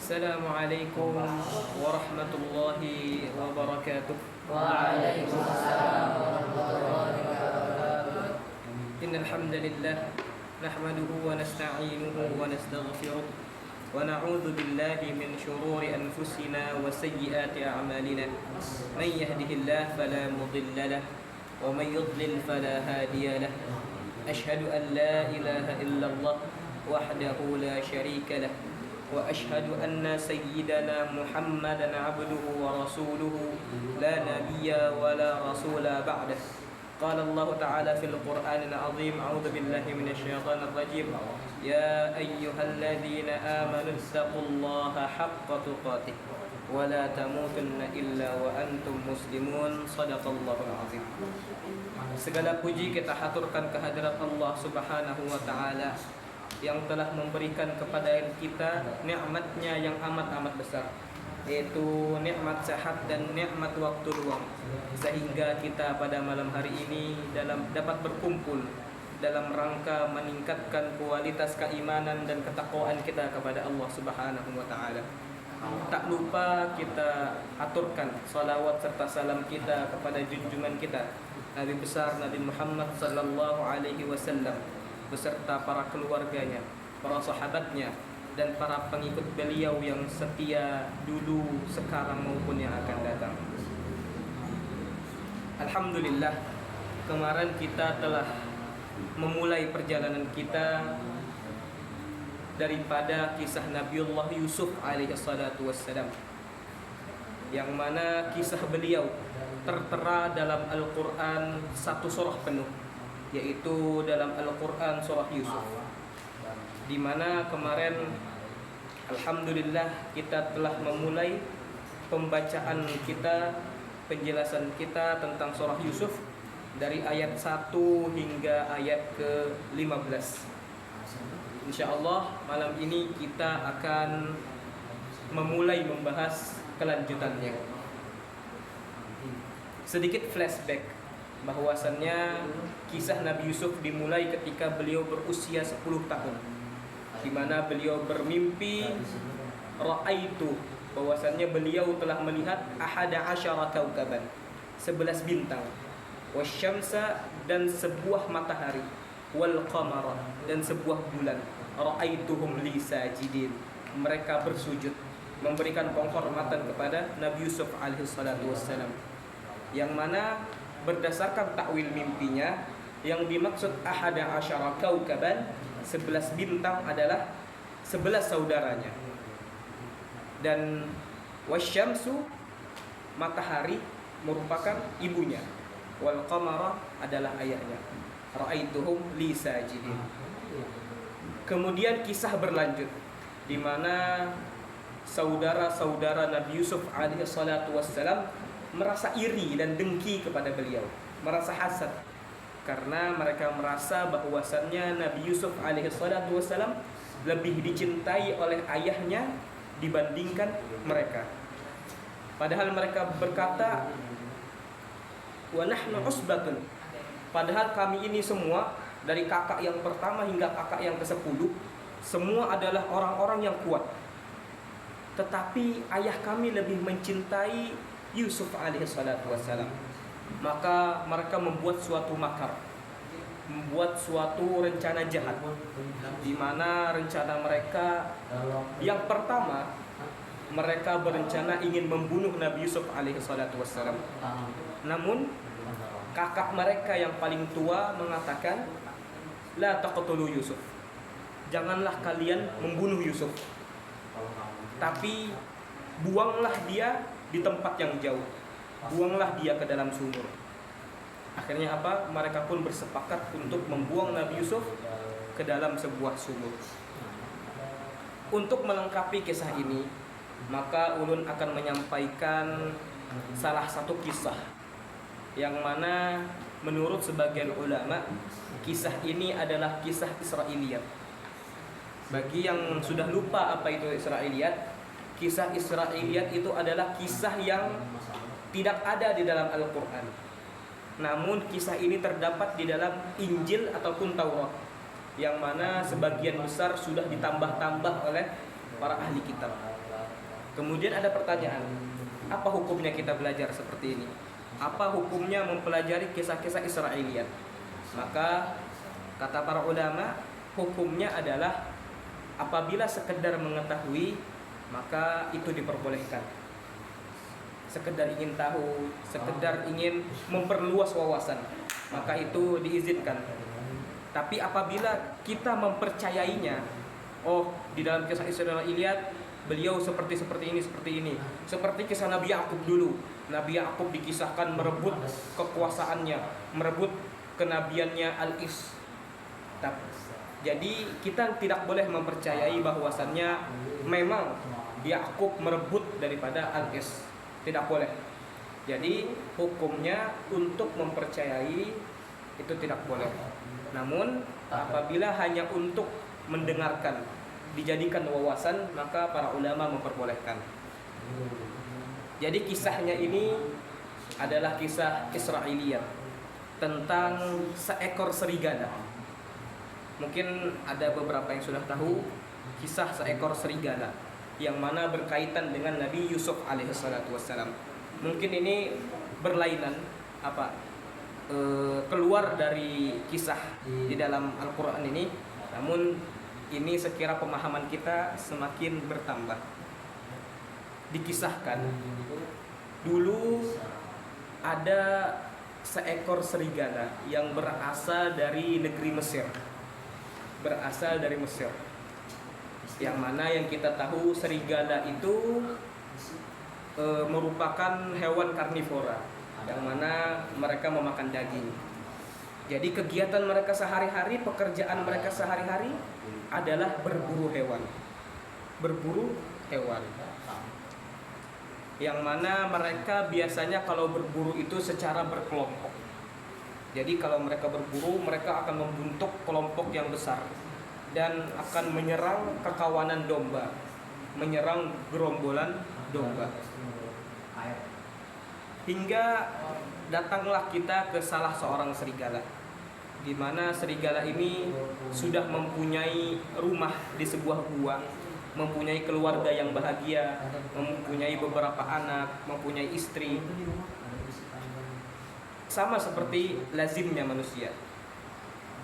Assalamualaikum warahmatullahi wabarakatuh. Waalaikumsalam warahmatullahi wabarakatuh. Innal hamdalillah nahmaduhu wa nasta'inuhu wa nastaghfiruh wa na'udzu billahi min shururi anfusina wa sayyiati a'malina. Man yahdihillahu fala mudilla lahu wa man yudlil fala hadiya lahu. Ashhadu an la ilaha illallah wahdahu la syarika lahu wa ashhadu anna sayyidana Muhammadan abduhu wa rasuluhu la nabiyya wa la rasula ba'dah. Qala Allah Ta'ala fil Qur'anil Azim, a'udzu billahi minasy syaithanir rajim. Ya ayyuhalladzina amanu taqullaha haqqa tuqatih wa la tamutunna illa wa antum muslimun. Shadaqallahul azim. Segala puji kita haturkan kehadirat Allah Subhanahu wa taala yang telah memberikan kepada kita nikmatnya yang amat-amat besar, yaitu nikmat sehat dan nikmat waktu luang, sehingga kita pada malam hari ini dapat berkumpul dalam rangka meningkatkan kualitas keimanan dan ketakwaan kita kepada Allah Subhanahu wa taala. Tak lupa kita aturkan salawat serta salam kita kepada junjungan kita Nabi besar Nabi Muhammad sallallahu alaihi wasallam beserta para keluarganya, para sahabatnya, dan para pengikut beliau yang setia dulu, sekarang maupun yang akan datang. Alhamdulillah, kemarin kita telah memulai perjalanan kita daripada kisah Nabiullah Yusuf alaihi salatu wassalam, yang mana kisah beliau tertera dalam Al-Quran satu surah penuh, yaitu dalam Al-Quran surah Yusuf, di mana kemarin alhamdulillah kita telah memulai pembacaan kita, penjelasan kita tentang surah Yusuf dari ayat 1 hingga ayat ke-15. Insyaallah malam ini kita akan memulai membahas kelanjutannya. Sedikit flashback, bahwasannya kisah Nabi Yusuf dimulai ketika beliau berusia 10 tahun, di mana beliau bermimpi ra'aitu, bahwasannya beliau telah melihat ahada asyara kaukaban, 11 bintang, wasyamsa, dan sebuah matahari, wal qamara, dan sebuah bulan, ra'aituhum li sajidin, mereka bersujud memberikan penghormatan kepada Nabi Yusuf alaihi salatu wassalam, yang mana berdasarkan takwil mimpinya, yang dimaksud ahada asyara kaukaban, 11 bintang adalah 11 saudaranya, dan wasyamsu, matahari, merupakan ibunya, wal qamara adalah ayahnya, ra'aituhum li sajidin. Kemudian kisah berlanjut, di mana saudara-saudara Nabi Yusuf alaihi salatu wassalam merasa iri dan dengki kepada beliau, merasa hasad, karena mereka merasa bahwasannya Nabi Yusuf alaihi salatu wassalam lebih dicintai oleh ayahnya dibandingkan mereka. Padahal mereka berkata, wa nahnu usbatun, padahal kami ini semua, dari kakak yang pertama hingga kakak yang ke-10, semua adalah orang-orang yang kuat, tetapi ayah kami lebih mencintai Yusuf alaihi salatu wassalam. Maka mereka membuat suatu makar, membuat suatu rencana jahat, di mana rencana mereka yang pertama, mereka berencana ingin membunuh Nabi Yusuf alaihi salatu wassalam. Namun kakak mereka yang paling tua mengatakan, la taqtulu Yusuf, janganlah kalian membunuh Yusuf, tapi buanglah dia di tempat yang jauh, buanglah dia ke dalam sumur. Akhirnya apa? Mereka pun bersepakat untuk membuang Nabi Yusuf ke dalam sebuah sumur. Untuk melengkapi kisah ini, maka ulun akan menyampaikan salah satu kisah, yang mana menurut sebagian ulama, kisah ini adalah kisah Israiliyat. Bagi yang sudah lupa apa itu Israiliyat, kisah Israiliyat itu adalah kisah yang tidak ada di dalam Al-Quran, namun kisah ini terdapat di dalam Injil ataupun Taurat, yang mana sebagian besar sudah ditambah-tambah oleh para ahli kitab. Kemudian ada pertanyaan, apa hukumnya kita belajar seperti ini? Apa hukumnya mempelajari kisah-kisah Israiliyat? Maka kata para ulama, hukumnya adalah apabila sekedar mengetahui, maka itu diperbolehkan. Sekedar ingin tahu, sekedar ingin memperluas wawasan, maka itu diizinkan. Tapi apabila kita mempercayainya, oh di dalam kisah Israiliyat beliau seperti ini. Seperti kisah Nabi Yakub dulu. Nabi Yakub dikisahkan merebut kekuasaannya, merebut kenabiannya Al-Is. Jadi kita tidak boleh mempercayai bahwasannya memang Yakub merebut daripada Al-Is. Tidak boleh. Jadi hukumnya untuk mempercayai itu tidak boleh. Namun apabila hanya untuk mendengarkan, dijadikan wawasan, maka para ulama memperbolehkan. Jadi kisahnya ini adalah kisah Israiliyat tentang seekor serigala. Mungkin ada beberapa yang sudah tahu kisah seekor serigala yang mana berkaitan dengan Nabi Yusuf alaihissalatu wassalam. Mungkin ini berlainan keluar dari kisah di dalam Al-Quran ini, namun ini sekira pemahaman kita semakin bertambah. Dikisahkan dulu ada seekor serigala yang berasal dari negeri Mesir, yang mana yang kita tahu serigala itu merupakan hewan karnivora, yang mana mereka memakan daging. Jadi kegiatan mereka sehari-hari, pekerjaan mereka sehari-hari adalah berburu hewan. Yang mana mereka biasanya kalau berburu itu secara berkelompok. Jadi kalau mereka berburu, mereka akan membentuk kelompok yang besar dan akan menyerang kekawanan domba, menyerang gerombolan domba. Hingga datanglah kita ke salah seorang serigala, di mana serigala ini sudah mempunyai rumah di sebuah gua, mempunyai keluarga yang bahagia, mempunyai beberapa anak, mempunyai istri. Sama seperti lazimnya manusia.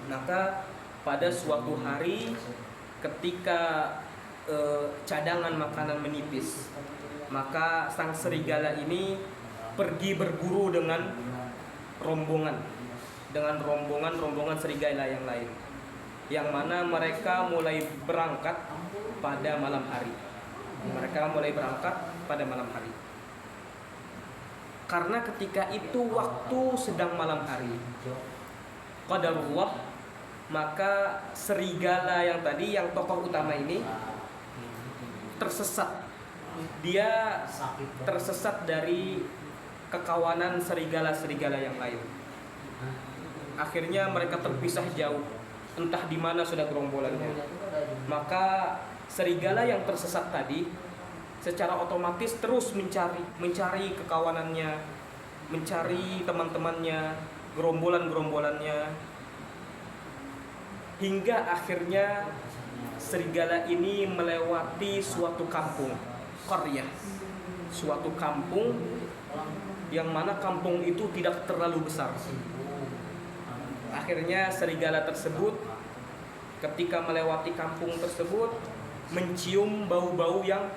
Maka pada suatu hari ketika cadangan makanan menipis, maka sang serigala ini pergi berburu dengan rombongan serigala yang lain, yang mana mereka mulai berangkat pada malam hari. Karena ketika itu waktu sedang malam hari, qadarullah, maka serigala yang tadi, yang tokoh utama ini tersesat. Dia tersesat dari kekawanan serigala-serigala yang lain. Akhirnya mereka terpisah jauh, entah di mana sudah gerombolannya. Maka serigala yang tersesat tadi secara otomatis terus mencari kekawanannya, mencari teman-temannya, gerombolannya, hingga akhirnya serigala ini melewati suatu kampung, qaryah, suatu kampung yang mana kampung itu tidak terlalu besar. Akhirnya serigala tersebut ketika melewati kampung tersebut mencium bau-bau yang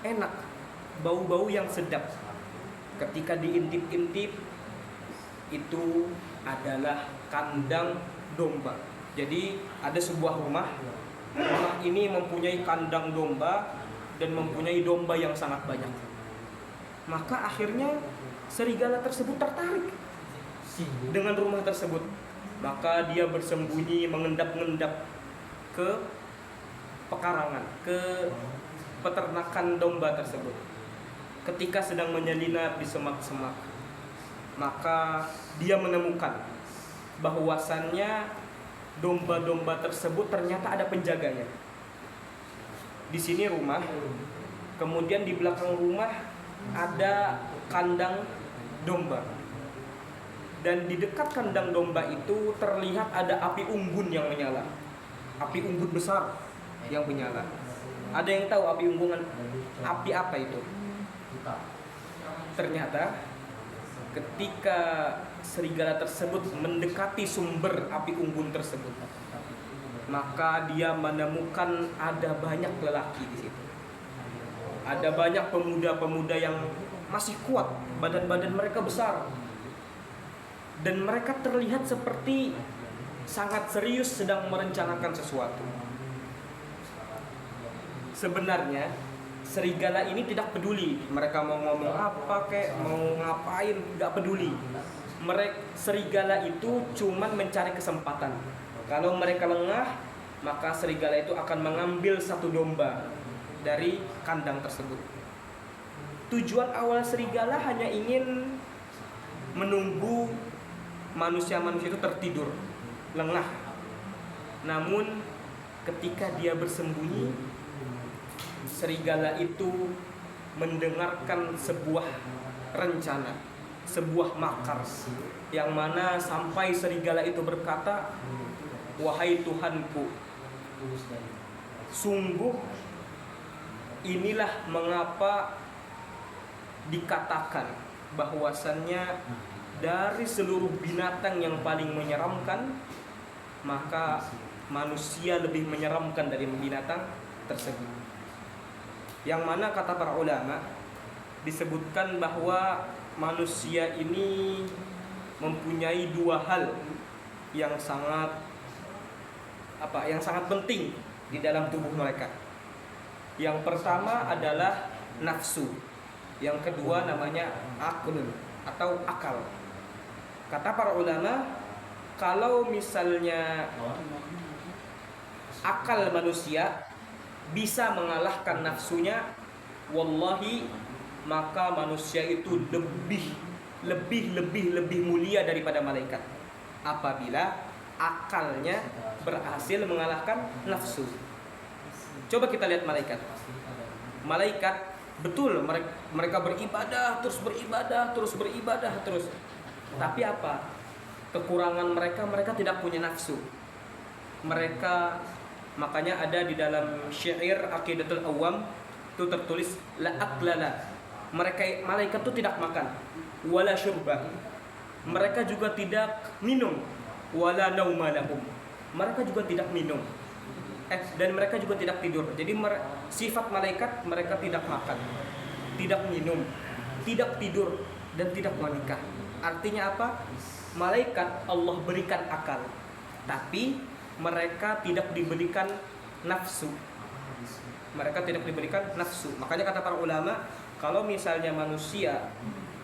enak, bau-bau yang sedap. Ketika diintip-intip, itu adalah kandang domba. Jadi ada sebuah rumah ini mempunyai kandang domba dan mempunyai domba yang sangat banyak. Maka akhirnya serigala tersebut tertarik dengan rumah tersebut. Maka dia bersembunyi, mengendap-endap ke pekarangan, ke peternakan domba tersebut. Ketika sedang menyelinap di semak-semak, maka dia menemukan bahwasannya domba-domba tersebut ternyata ada penjaganya. Di sini rumah, kemudian di belakang rumah ada kandang domba. Dan di dekat kandang domba itu terlihat ada api unggun yang menyala. Api unggun besar yang menyala. Ada yang tahu api unggun, api apa itu? Ternyata ketika serigala tersebut mendekati sumber api unggun tersebut, maka dia menemukan ada banyak lelaki di situ. Ada banyak pemuda-pemuda yang masih kuat, badan-badan mereka besar, dan mereka terlihat seperti sangat serius sedang merencanakan sesuatu. Sebenarnya serigala ini tidak peduli mereka mau ngomong apa kek, mau ngapain, nggak peduli. Serigala itu cuman mencari kesempatan. Kalau mereka lengah, maka serigala itu akan mengambil satu domba dari kandang tersebut. Tujuan awal serigala hanya ingin menunggu manusia-manusia itu tertidur, lengah. Namun ketika dia bersembunyi, serigala itu mendengarkan sebuah rencana, sebuah makar, yang mana sampai serigala itu berkata, "Wahai Tuhanku, sungguh inilah mengapa dikatakan bahwasannya dari seluruh binatang yang paling menyeramkan, maka manusia lebih menyeramkan dari binatang tersebut." Yang mana kata para ulama disebutkan bahwa manusia ini mempunyai dua hal yang sangat penting di dalam tubuh mereka. Yang pertama adalah nafsu, yang kedua namanya aklun atau akal. Kata para ulama, kalau misalnya akal manusia bisa mengalahkan nafsunya, wallahi, maka manusia itu lebih mulia daripada malaikat apabila akalnya berhasil mengalahkan nafsu. Coba kita lihat malaikat. Malaikat betul mereka beribadah terus. Tapi apa? Kekurangan mereka tidak punya nafsu. Makanya ada di dalam syair Aqidatul Awam itu tertulis la aklala. Malaikat itu tidak makan, wala syurba. Mereka juga tidak minum, wala nauma lahum. Mereka juga tidak minum. Dan mereka juga tidak tidur. Jadi sifat malaikat, mereka tidak makan, tidak minum, tidak tidur, dan tidak menikah. Artinya apa? Malaikat Allah berikan akal, tapi mereka tidak diberikan nafsu. Makanya kata para ulama, kalau misalnya manusia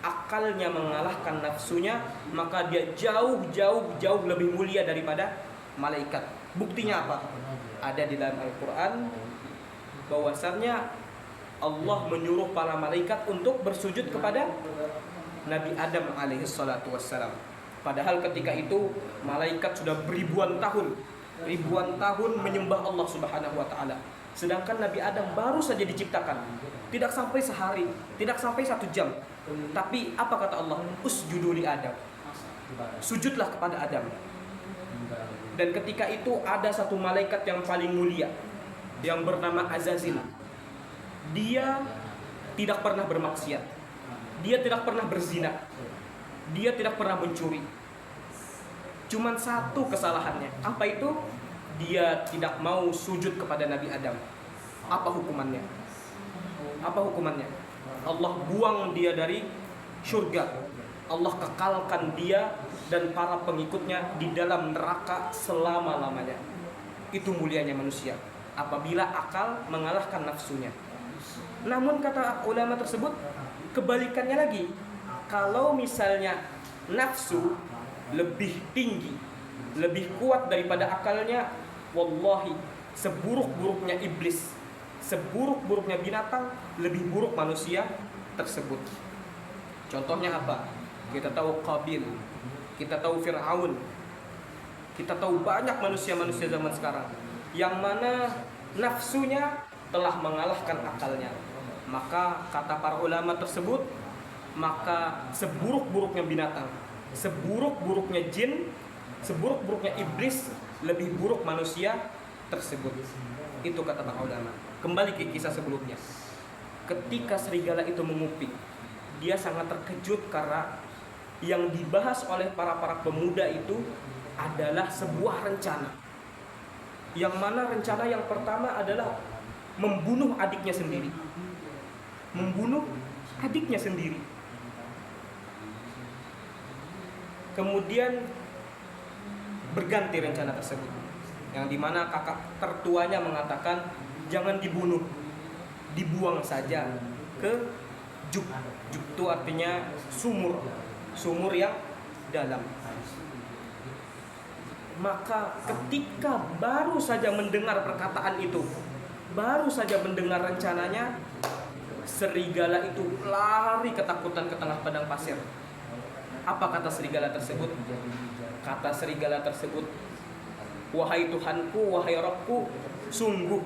akalnya mengalahkan nafsunya, maka dia jauh lebih mulia daripada malaikat. Buktinya apa? Ada di dalam Al-Quran bahwasannya Allah menyuruh para malaikat untuk bersujud kepada Nabi Adam alaihi salatu wassalam. Padahal ketika itu malaikat sudah ribuan tahun menyembah Allah Subhanahu wa taala. Sedangkan Nabi Adam baru saja diciptakan. Tidak sampai sehari, tidak sampai 1 jam. Tapi apa kata Allah? Usjudu li Adam. Sujudlah kepada Adam. Dan ketika itu ada satu malaikat yang paling mulia yang bernama Azazil. Dia tidak pernah bermaksiat. Dia tidak pernah berzina. Dia tidak pernah mencuri. Cuman satu kesalahannya. Apa itu? Dia tidak mau sujud kepada Nabi Adam. Apa hukumannya? Allah buang dia dari surga. Allah kekalkan dia dan para pengikutnya di dalam neraka selama-lamanya. Itu mulianya manusia apabila akal mengalahkan nafsunya. Namun kata ulama tersebut, kebalikannya lagi. Kalau misalnya nafsu lebih tinggi, lebih kuat daripada akalnya, wallahi, seburuk-buruknya iblis, seburuk-buruknya binatang, lebih buruk manusia tersebut. Contohnya apa? Kita tahu Qabil, kita tahu Fir'aun, kita tahu banyak manusia-manusia zaman sekarang yang mana nafsunya telah mengalahkan akalnya. Maka kata para ulama tersebut, maka seburuk-buruknya binatang, seburuk-buruknya jin, seburuk-buruknya iblis, lebih buruk manusia tersebut. Itu kata para ulama. Kembali ke kisah sebelumnya. Ketika serigala itu mengupik, dia sangat terkejut karena yang dibahas oleh para pemuda itu adalah sebuah rencana. Yang mana rencana yang pertama adalah membunuh adiknya sendiri. Membunuh adiknya sendiri. Kemudian berganti rencana tersebut, yang dimana kakak tertuanya mengatakan jangan dibunuh, dibuang saja ke juk. Juk itu artinya sumur yang dalam. Maka ketika baru saja mendengar perkataan itu, baru saja mendengar rencananya, serigala itu lari ketakutan ke tengah padang pasir. Apa kata serigala tersebut? Kata serigala tersebut, wahai Tuhanku, wahai Rabbku, sungguh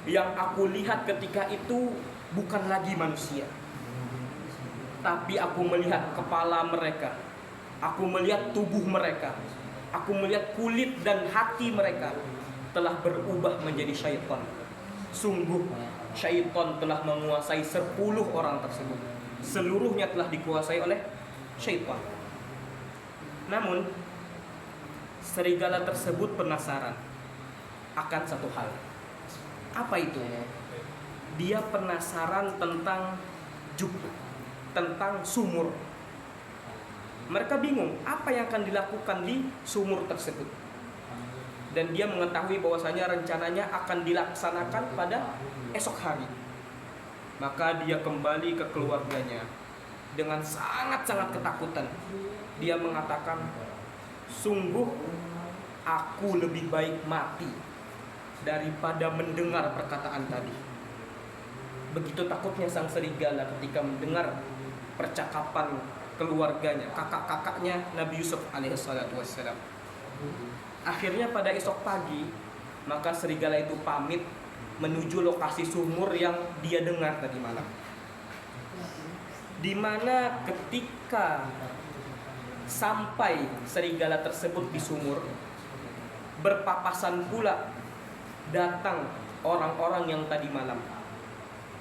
yang aku lihat ketika itu bukan lagi manusia, tapi aku melihat kepala mereka, aku melihat tubuh mereka, aku melihat kulit dan hati mereka telah berubah menjadi syaitan. Sungguh syaitan telah menguasai 10 orang tersebut. Seluruhnya telah dikuasai oleh syaitan. Namun serigala tersebut penasaran akan satu hal. Apa itu? Dia penasaran tentang juk, tentang sumur. Mereka bingung apa yang akan dilakukan di sumur tersebut. Dan dia mengetahui bahwasanya rencananya akan dilaksanakan pada esok hari. Maka dia kembali ke keluarganya dengan sangat-sangat ketakutan. Dia mengatakan, sungguh aku lebih baik mati daripada mendengar perkataan tadi. Begitu takutnya sang serigala ketika mendengar percakapan keluarganya, kakak-kakaknya Nabi Yusuf alaihissalatu wassalam. Akhirnya pada esok pagi, maka serigala itu pamit menuju lokasi sumur yang dia dengar tadi malam. Di mana ketika sampai serigala tersebut di sumur, berpapasan pula datang orang-orang yang tadi malam,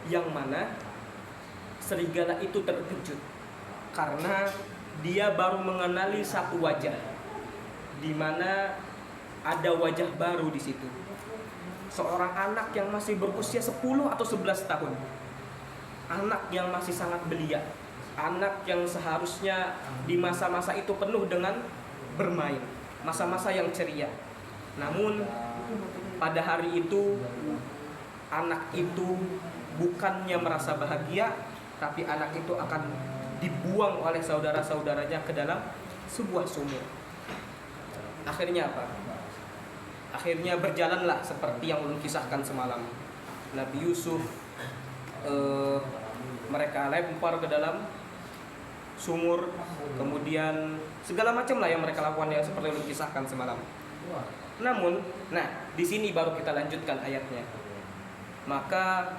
yang mana serigala itu terkejut karena dia baru mengenali satu wajah, di mana ada wajah baru di situ. Seorang anak yang masih berusia 10 atau 11 tahun. Anak yang masih sangat belia. Anak yang seharusnya di masa-masa itu penuh dengan bermain, masa-masa yang ceria. Namun pada hari itu anak itu bukannya merasa bahagia, tapi anak itu akan dibuang oleh saudara-saudaranya ke dalam sebuah sumur. Akhirnya apa? Akhirnya berjalanlah seperti yang ulun kisahkan semalam. Nabi Yusuf mereka lempar ke dalam sumur, kemudian segala macam lah yang mereka lakukan yang seperti ulun kisahkan semalam. Namun, di sini baru kita lanjutkan ayatnya. Maka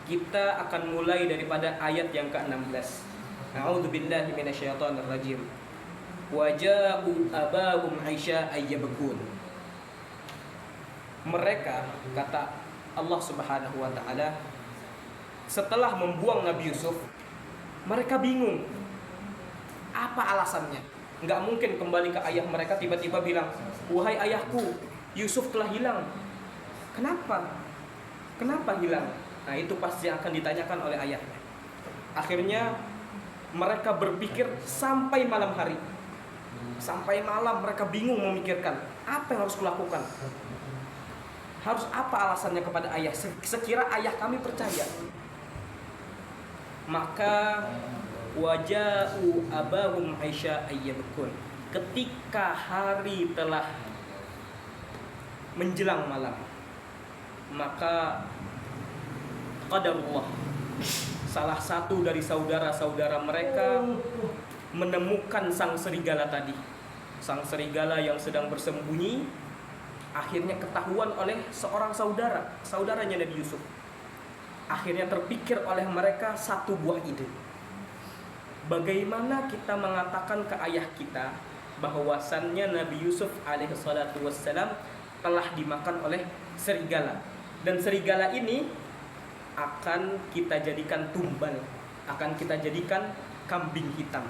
kita akan mulai daripada ayat yang ke-16. A'udzubillahi minasyaitonirrajim. Wa ja'u abahum 'isha ayyabkun. Mereka, kata Allah Subhanahu wa taala, setelah membuang Nabi Yusuf, mereka bingung. Apa alasannya? Enggak mungkin kembali ke ayah mereka tiba-tiba bilang, "Wahai ayahku, Yusuf telah hilang." Kenapa? Kenapa hilang? Nah, itu pasti akan ditanyakan oleh ayahnya. Akhirnya mereka berpikir sampai malam hari. Sampai malam mereka bingung memikirkan, apa yang harus kulakukan? Harus apa alasannya kepada ayah? Sekira ayah kami percaya. Maka waja'u abahum 'isha ayyabkun. Ketika hari telah menjelang malam, maka qadarullah, salah satu dari saudara-saudara mereka menemukan sang serigala tadi. Sang serigala yang sedang bersembunyi akhirnya ketahuan oleh seorang saudaranya Nabi Yusuf. Akhirnya terpikir oleh mereka satu buah ide. Bagaimana kita mengatakan ke ayah kita bahwasannya Nabi Yusuf alaihissalatu wassalam telah dimakan oleh serigala. Dan serigala ini akan kita jadikan tumbal, akan kita jadikan kambing hitam.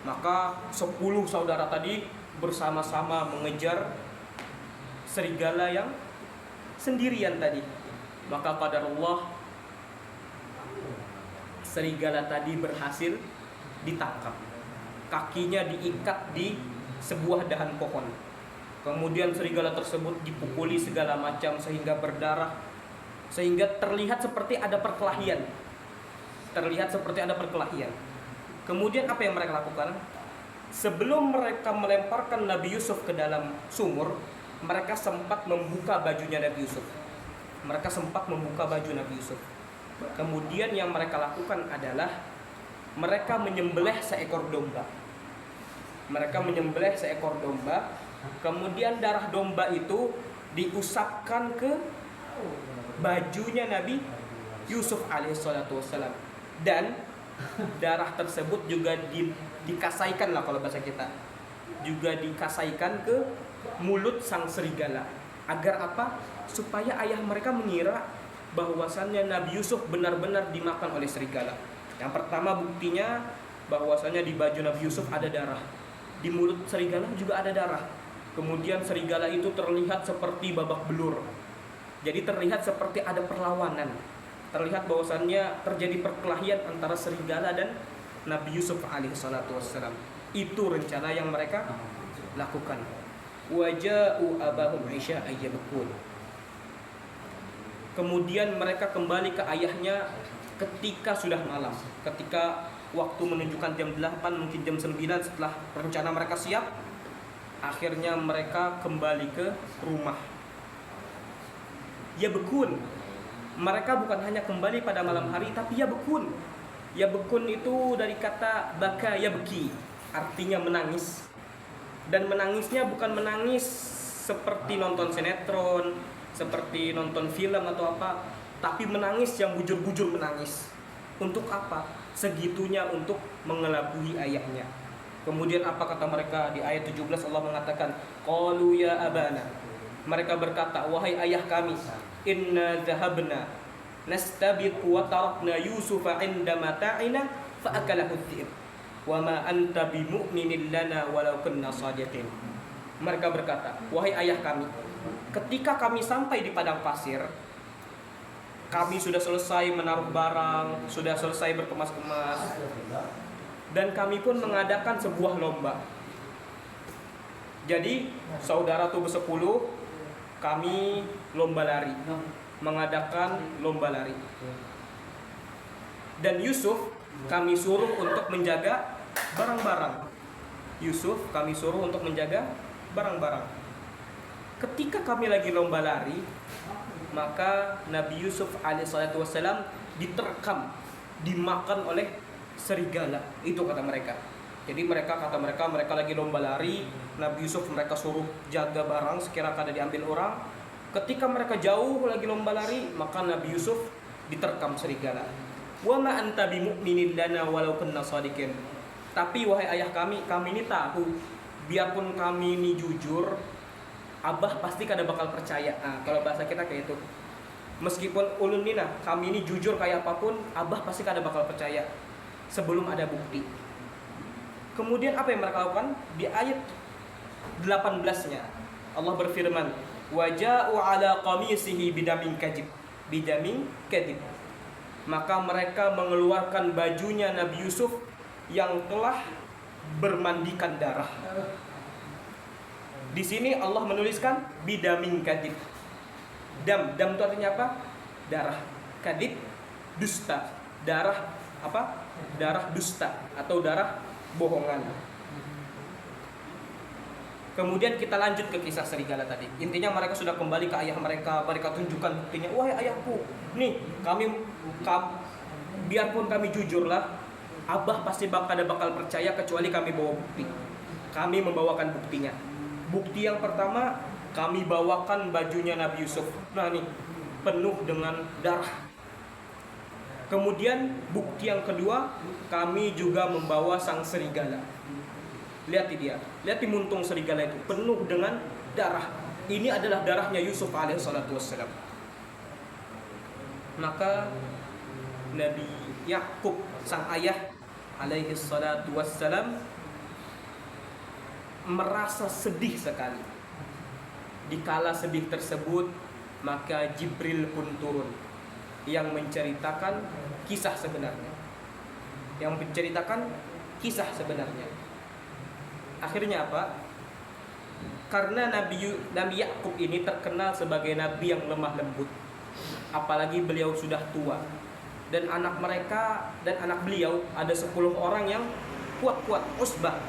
Maka 10 saudara tadi bersama-sama mengejar serigala yang sendirian tadi. Maka qadarullah, serigala tadi berhasil ditangkap. Kakinya diikat di sebuah dahan pohon. Kemudian serigala tersebut dipukuli segala macam sehingga berdarah, sehingga terlihat seperti ada perkelahian. Kemudian apa yang mereka lakukan? Sebelum mereka melemparkan Nabi Yusuf ke dalam sumur, mereka sempat membuka bajunya Nabi Yusuf. Kemudian yang mereka lakukan adalah mereka menyembelih seekor domba. Kemudian darah domba itu diusapkan ke bajunya Nabi Yusuf alaihissalam. Dan darah tersebut juga dikasaikan lah kalau bahasa kita, juga dikasaikan ke mulut sang serigala. Agar apa? Supaya ayah mereka mengira bahwasannya Nabi Yusuf benar-benar dimakan oleh serigala. Yang pertama buktinya bahwasannya di baju Nabi Yusuf ada darah, di mulut serigala juga ada darah. Kemudian serigala itu terlihat seperti babak belur. Jadi terlihat seperti ada perlawanan. Terlihat bahwasannya terjadi perkelahian antara serigala dan Nabi Yusuf alaihissalam. Itu rencana yang mereka lakukan. Waja'u abahum isya'a yabkun. Kemudian mereka kembali ke ayahnya ketika sudah malam. Ketika waktu menunjukkan jam 8, mungkin jam 9 setelah rencana mereka siap, akhirnya mereka kembali ke rumah. Yabkun. Mereka bukan hanya kembali pada malam hari, tapi yabkun. Yabkun itu dari kata baka yabki, artinya menangis. Dan menangisnya bukan menangis seperti nonton sinetron, seperti nonton film atau apa, tapi menangis yang bujur-bujur menangis. Untuk apa? Segitunya untuk mengelabui ayahnya. Kemudian apa kata mereka di ayat 17? Allah mengatakan, qalu ya abana. Mereka berkata, wahai ayah kami, inna dhahabna nastabiqu wa tarakna yusufa inda mata'ina fa akalahu dhi'b wa ma anta bimu'minin lana walau kunna shadiqin. Mereka berkata, wahai ayah kami, ketika kami sampai di padang pasir, kami sudah selesai menaruh barang, sudah selesai berkemas-kemas, dan kami pun mengadakan sebuah lomba. Jadi saudara tuh bersepuluh, kami lomba lari, mengadakan lomba lari. Dan Yusuf kami suruh untuk menjaga barang-barang. Ketika kami lagi lomba lari, maka Nabi Yusuf alaihissalam diterkam, dimakan oleh serigala. Itu kata mereka. Jadi mereka lagi lomba lari, Nabi Yusuf mereka suruh jaga barang sekira kada diambil orang. Ketika mereka jauh lagi lomba lari, maka Nabi Yusuf diterkam serigala. Wa ma anta bimu'minin lana walau kunna shadiqin. Tapi wahai ayah kami ini tahu, biarpun kami ini jujur, Abah pasti kada bakal percaya. Nah, kalau bahasa kita kayak itu. Meskipun ulun nina, kami ini jujur kayak apapun, Abah pasti kada bakal percaya sebelum ada bukti. Kemudian apa yang mereka lakukan? Di ayat 18-nya Allah berfirman, waja'u ala qamisihi bidamin kadhib. Maka mereka mengeluarkan bajunya Nabi Yusuf yang telah bermandikan darah. Di sini Allah menuliskan bidamin kadhib. Dam itu artinya apa? Darah. Kadhib, dusta. Darah apa? Darah dusta atau darah bohongan. Kemudian kita lanjut ke kisah serigala tadi. Intinya mereka sudah kembali ke ayah mereka. Mereka tunjukkan buktinya. Wahai ayahku, nih biarpun kami jujurlah, Abah pasti bakal percaya kecuali kami bawa bukti. Kami membawakan buktinya. Bukti yang pertama, kami bawakan bajunya Nabi Yusuf. Nah nih, penuh dengan darah. Kemudian bukti yang kedua, kami juga membawa sang serigala. Lihat di muntung serigala itu penuh dengan darah. Ini adalah darahnya Yusuf alaihissalam. Maka Nabi Yakub sang ayah alaihi salatu wassalam merasa sedih sekali. Dikala sedih tersebut, maka Jibril pun turun yang menceritakan kisah sebenarnya. Akhirnya apa? Karena Nabi Yakub ini terkenal sebagai nabi yang lemah lembut. Apalagi beliau sudah tua. Dan anak beliau ada 10 orang yang kuat-kuat, usbah.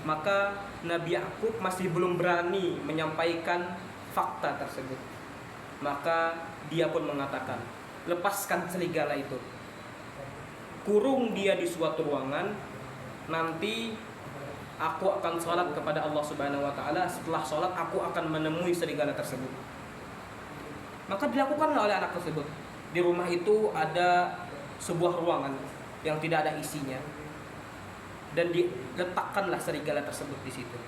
Maka Nabi Yakub masih belum berani menyampaikan fakta tersebut. Maka dia pun mengatakan, lepaskan serigala itu, kurung dia di suatu ruangan, nanti aku akan sholat kepada Allah Subhanahu wa Ta'ala. Setelah sholat aku akan menemui serigala tersebut. Maka dilakukanlah oleh anak tersebut. Di rumah itu ada sebuah ruangan yang tidak ada isinya, dan diletakkanlah serigala tersebut di situ.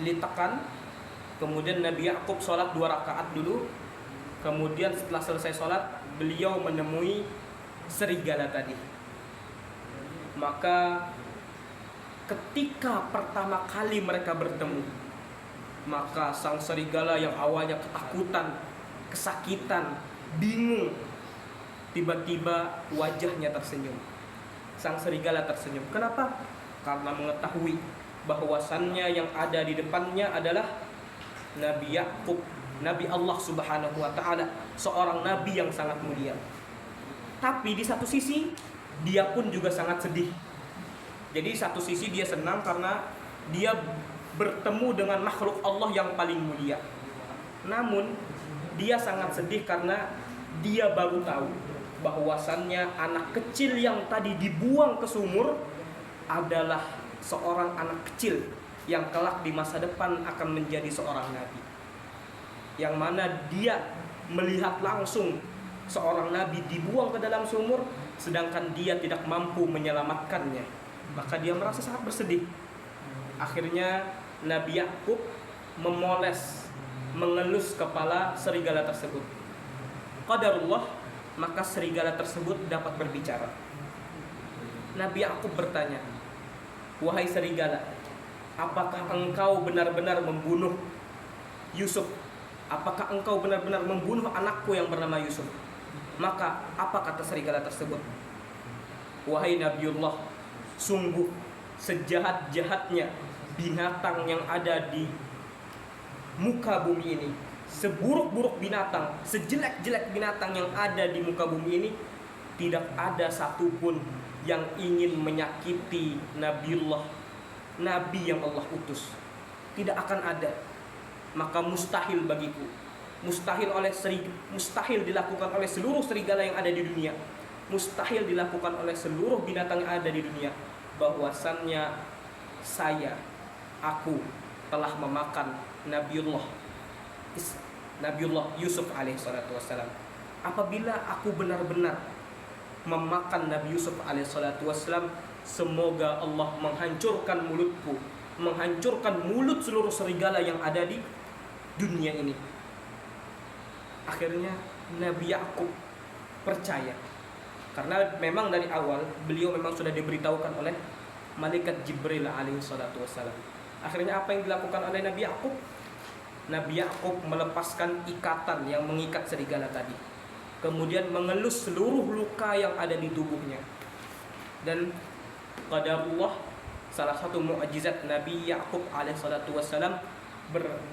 Diletakkan. Kemudian Nabi Yakub sholat 2 rakaat dulu. Kemudian setelah selesai sholat, beliau menemui serigala tadi. Maka ketika pertama kali mereka bertemu, maka sang serigala yang awalnya ketakutan, kesakitan, bingung, tiba-tiba wajahnya tersenyum. Sang serigala tersenyum. Kenapa? Karena mengetahui bahwasannya yang ada di depannya adalah Nabi Yakub, Nabi Allah Subhanahu wa Ta'ala, seorang nabi yang sangat mulia. Tapi di satu sisi dia pun juga sangat sedih. Jadi satu sisi dia senang karena dia bertemu dengan makhluk Allah yang paling mulia. Namun dia sangat sedih karena dia baru tahu bahwasannya anak kecil yang tadi dibuang ke sumur adalah seorang anak kecil yang kelak di masa depan akan menjadi seorang nabi. Yang mana dia melihat langsung seorang nabi dibuang ke dalam sumur, sedangkan dia tidak mampu menyelamatkannya. Maka dia merasa sangat bersedih. Akhirnya Nabi Yakub mengelus kepala serigala tersebut. Qadarullah, maka serigala tersebut dapat berbicara. Nabi Yakub bertanya, "Wahai serigala, apakah engkau benar-benar membunuh Yusuf? Apakah engkau benar-benar membunuh anakku yang bernama Yusuf?" Maka apa kata serigala tersebut? "Wahai Nabiullah, sungguh sejahat-jahatnya binatang yang ada di muka bumi ini, seburuk-buruk binatang, sejelek-jelek binatang yang ada di muka bumi ini, tidak ada satupun yang ingin menyakiti Nabiullah, Nabi yang Allah utus. Tidak akan ada. Maka mustahil bagiku, mustahil dilakukan oleh seluruh serigala yang ada di dunia, mustahil dilakukan oleh seluruh binatang yang ada di dunia, bahwasannya aku telah memakan Nabiullah Yusuf alaihissalatu wassalam. Apabila aku benar-benar memakan Nabi Yusuf alaihissalatu wassalam, semoga Allah menghancurkan mulutku, menghancurkan mulut seluruh serigala yang ada di dunia ini." Akhirnya Nabi Yakub percaya, karena memang dari awal beliau memang sudah diberitahukan oleh malaikat Jibril alaihissalatu wassalam. Akhirnya apa yang dilakukan oleh Nabi Yakub? Nabi Yakub melepaskan ikatan yang mengikat serigala tadi, kemudian mengelus seluruh luka yang ada di tubuhnya. Dan qadarullah, salah satu mukjizat Nabi Yakub alaihissalatu wassalam,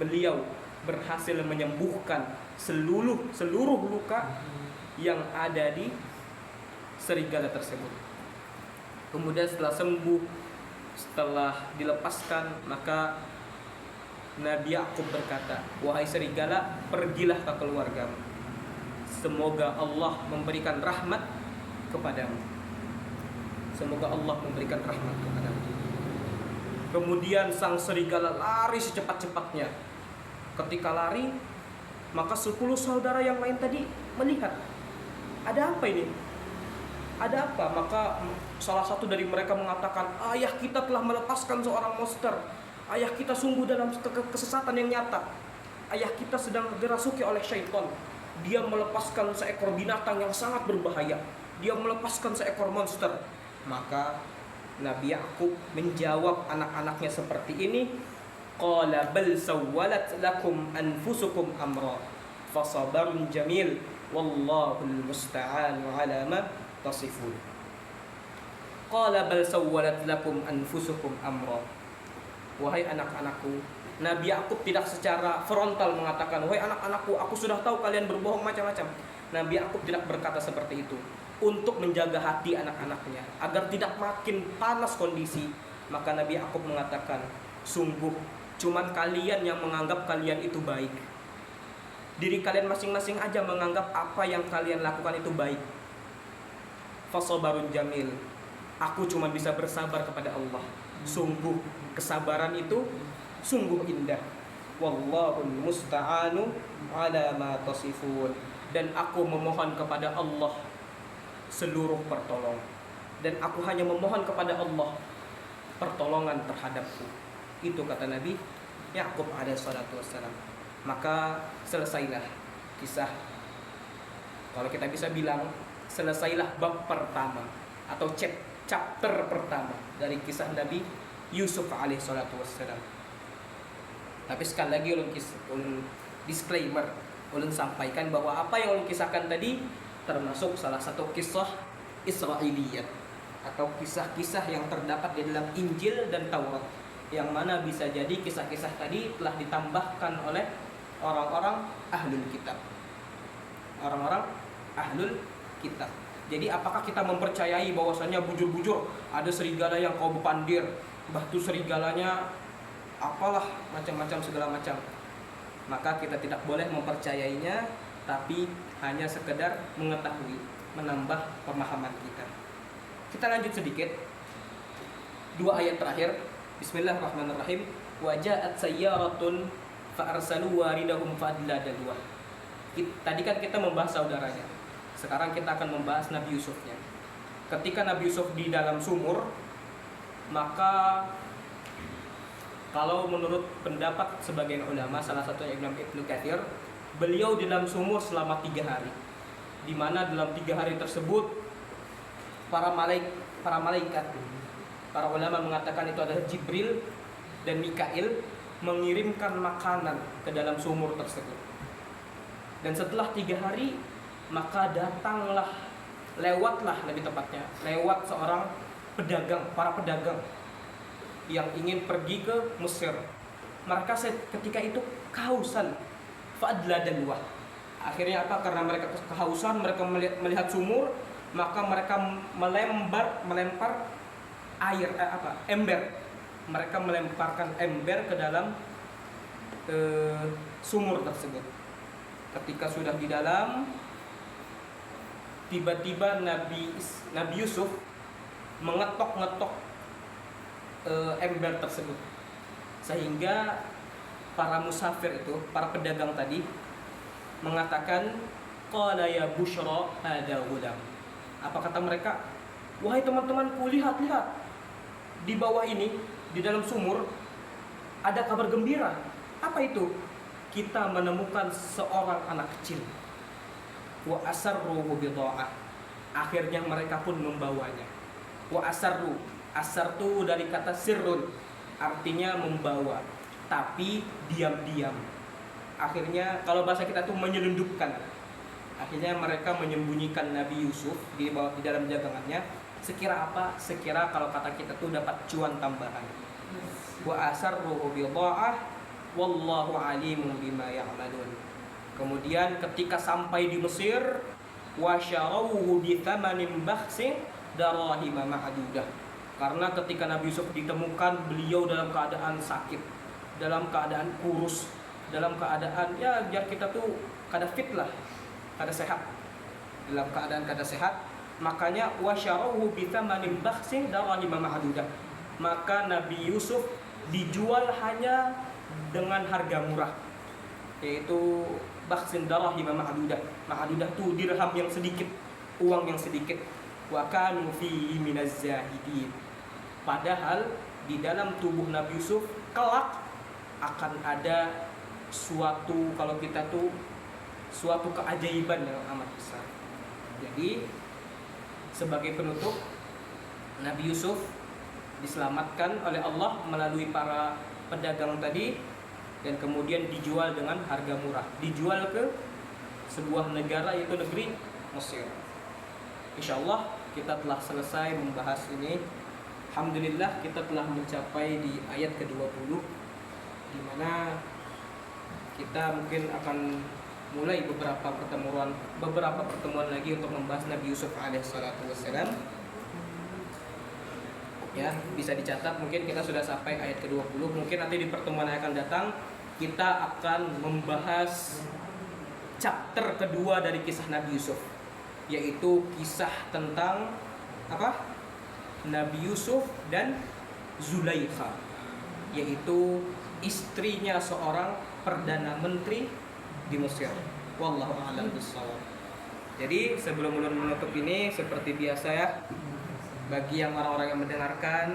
beliau berhasil menyembuhkan seluruh luka yang ada di serigala tersebut. Kemudian setelah sembuh, setelah dilepaskan, maka Nabi Yakub berkata, "Wahai serigala, pergilah ke keluargamu. Semoga Allah memberikan rahmat kepadamu. Semoga Allah memberikan rahmat kepadamu." Kemudian sang serigala lari secepat-cepatnya. Ketika lari, maka 10 saudara yang lain tadi melihat, ada apa ini? Ada apa? Maka salah satu dari mereka mengatakan, "Ayah kita telah melepaskan seorang monster. Ayah kita sungguh dalam kesesatan yang nyata. Ayah kita sedang dirasuki oleh syaitan. dia melepaskan seekor binatang yang sangat berbahaya, dia melepaskan seekor monster. Maka Nabi Yakub menjawab anak-anaknya seperti ini, qala bal sawwalat lakum anfusukum amra fasabarun jamil wallahul musta'an ala ma tasifun. Qala bal sawwalat lakum anfusukum amra. Wahai anak-anakku, Nabi Yakub tidak secara frontal mengatakan, wahai anak-anakku, aku sudah tahu kalian berbohong macam-macam. Nabi Yakub tidak berkata seperti itu. Untuk menjaga hati anak-anaknya agar tidak makin panas kondisi, maka Nabi Yakub mengatakan, sungguh cuman kalian yang menganggap kalian itu baik. Diri kalian masing-masing aja menganggap apa yang kalian lakukan itu baik. Fasabarun jamil. Aku cuma bisa bersabar kepada Allah. Sungguh kesabaran itu sungguh indah. Wallahul musta'anu ala ma tasifun. Dan aku memohon kepada Allah seluruh pertolongan. Dan aku hanya memohon kepada Allah pertolongan terhadapku. Itu kata Nabi Yakub alaihi salatu wassalam. Maka selesailah kisah, kalau kita bisa bilang, selesailah bab pertama atau chapter pertama dari kisah Nabi Yusuf alaihi salatu wassalam. Tapi sekali lagi ulun disclaimer, ulun sampaikan bahwa apa yang ulun kisahkan tadi termasuk salah satu kisah Israiliyat atau kisah-kisah yang terdapat di dalam Injil dan Taurat, yang mana bisa jadi kisah-kisah tadi telah ditambahkan oleh orang-orang ahlul kitab. Orang-orang ahlul kitab. Jadi apakah kita mempercayai bahwasanya bujur-bujur ada serigala yang kau bepandir, batu serigalanya apalah macam-macam segala macam? Maka kita tidak boleh mempercayainya, tapi hanya sekedar mengetahui, menambah pemahaman kita. Kita lanjut sedikit. 2 ayat terakhir. Bismillahirrahmanirrahim. Wa ja'at sayyaratun fa arsalu waridahum fa adla dalwa. Tadi kan kita membahas saudaranya. Sekarang kita akan membahas Nabi Yusufnya. Ketika Nabi Yusuf di dalam sumur, maka kalau menurut pendapat sebagian ulama, salah satunya Imam Ibnu Katsir, beliau di dalam sumur selama 3 hari. Di mana dalam 3 hari tersebut para malaikat, para ulama mengatakan itu adalah Jibril dan Mikail, mengirimkan makanan ke dalam sumur tersebut. Dan setelah 3 hari, maka lewatlah lebih tepatnya, lewat seorang pedagang, para pedagang yang ingin pergi ke Mesir. Mereka ketika itu kehausan, fadla dalwa. Akhirnya apa? Karena mereka kehausan, mereka melihat sumur, maka mereka melempar air, ember. Mereka melemparkan ember ke dalam sumur tersebut. Ketika sudah di dalam, tiba-tiba Nabi Yusuf mengetok-ngetok ember tersebut, sehingga para musafir itu, para pedagang tadi mengatakan, qala ya busyra hada ghulam. Apa kata mereka? Wahai teman-temanku, lihat di bawah ini, di dalam sumur ada kabar gembira. Apa itu? Kita menemukan seorang anak kecil. Wa asarru bidha'ah. Akhirnya mereka pun membawanya. Wa asarru, asar itu dari kata sirrun, artinya membawa, tapi diam-diam. Akhirnya kalau bahasa kita tuh menyelundupkan. Akhirnya mereka menyembunyikan Nabi Yusuf di dalam jagangannya. Sekira apa? Sekira kalau kata kita tuh dapat cuan tambahan. Wa asarru bidha'ah wallahu alimun bima ya'malun. Kemudian ketika sampai di Mesir, wasyarawhu bi thamanin bakhsin darahima ma'dudah. Karena ketika Nabi Yusuf ditemukan, beliau dalam keadaan sakit, dalam keadaan kurus, dalam keadaan ya biar kita tuh kada fit lah, kada sehat. Dalam keadaan kada sehat, makanya wasyarawhu bi thamanin bakhsin darahima ma'dudah. Maka Nabi Yusuf dijual hanya dengan harga murah, yaitu bakhsin darahima ma'dudah. Ma'dudah tuh dirham yang sedikit, uang yang sedikit. Wa kanu fihi minaz zahidin. Padahal di dalam tubuh Nabi Yusuf kelak akan ada suatu, kalau kita tuh suatu keajaiban yang amat besar. Jadi sebagai penutup, Nabi Yusuf diselamatkan oleh Allah melalui para pedagang tadi dan kemudian dijual dengan harga murah, dijual ke sebuah negara yaitu negeri Mesir. Insyaallah kita telah selesai membahas ini. Alhamdulillah kita telah mencapai di ayat ke-20 di mana kita mungkin akan mulai beberapa pertemuan lagi untuk membahas Nabi Yusuf alaihissalatu wassalam. Ya, bisa dicatat mungkin kita sudah sampai ayat ke-20. Mungkin nanti di pertemuan yang akan datang kita akan membahas chapter kedua dari kisah Nabi Yusuf, yaitu kisah tentang apa? Nabi Yusuf dan Zulaikha, yaitu istrinya seorang perdana menteri di Mesir. Wallahu a'lam bishawab. Jadi sebelum menutup ini seperti biasa ya, bagi yang orang-orang yang mendengarkan